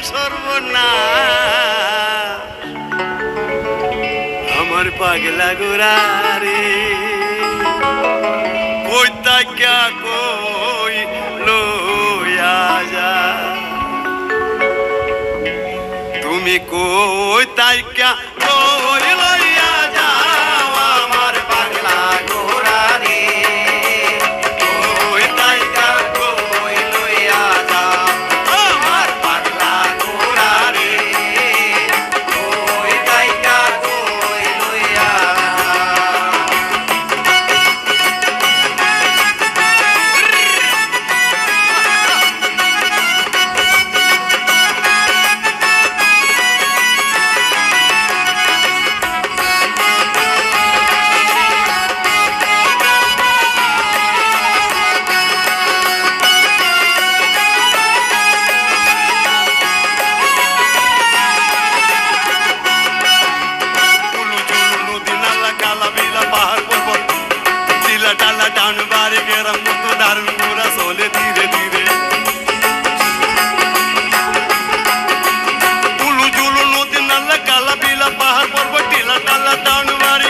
সর্বনাশ আমার পাগলা গোরারে কই তাকিয়া কই লইয়া যা তুমি কই তাকিয়া কই লইয়া যাও আমার পাগলা গোরারে কই তাকিয়া কই লইয়া যাও আমার পাগলা গোরারে কই তাকিয়া কই লইয়া টালা টান বাড়ি গেরাম মতো দারুণ ঘোরা চলে ধীরে ধীরে উলু জুলু নদী নালা কালা বিলা পাহাড় পর্বত টিলা টালা টান বাড়ি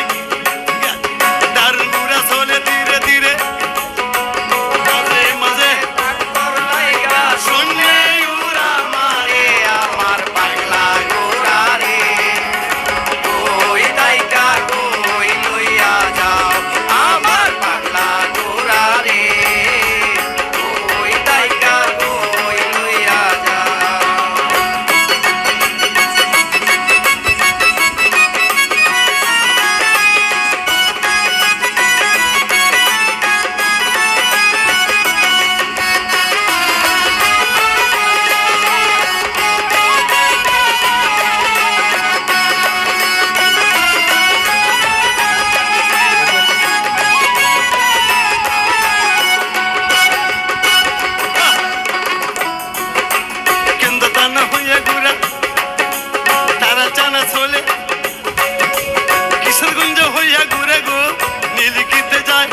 দারুণ ঘোরা চলে ধীরে ধীরে মাঝে মাঝে শূন্যে উড়া মারে আমার পাগলা গোরা রে কই তাইকা কই লইয়া যাও আমার পাগলা গোরা রে কই তাইকা কই লইয়া যাও কিন্তু টানা হইয়া ঘুরা তারা টানা চলে কিশোরগঞ্জ হইয়া ঘুরে গো নীলগিতে যায়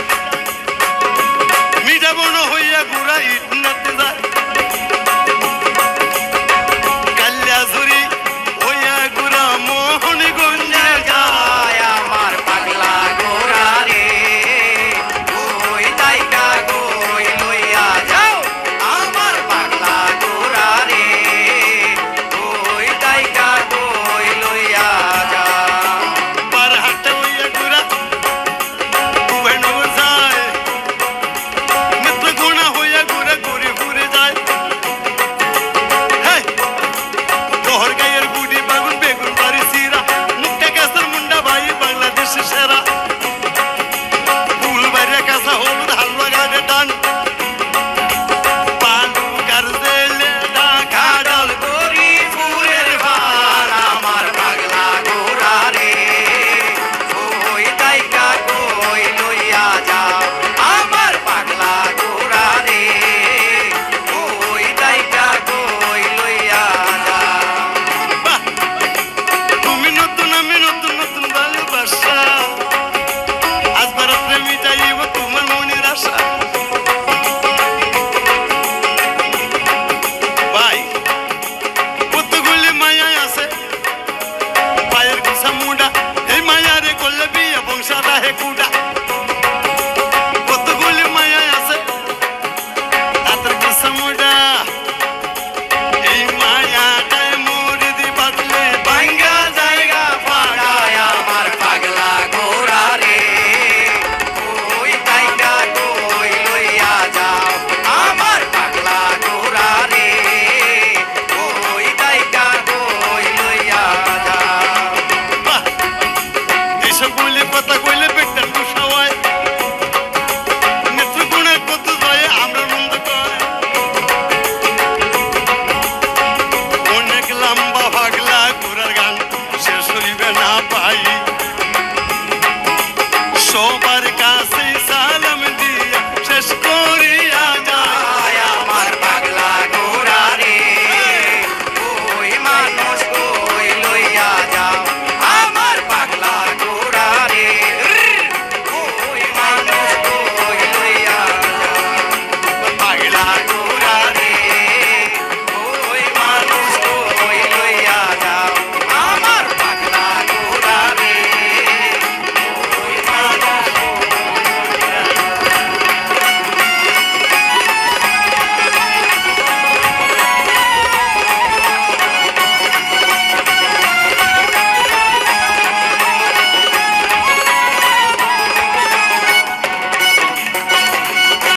মিঠাবন হইয়া ঘুরা ইটনাতে যায়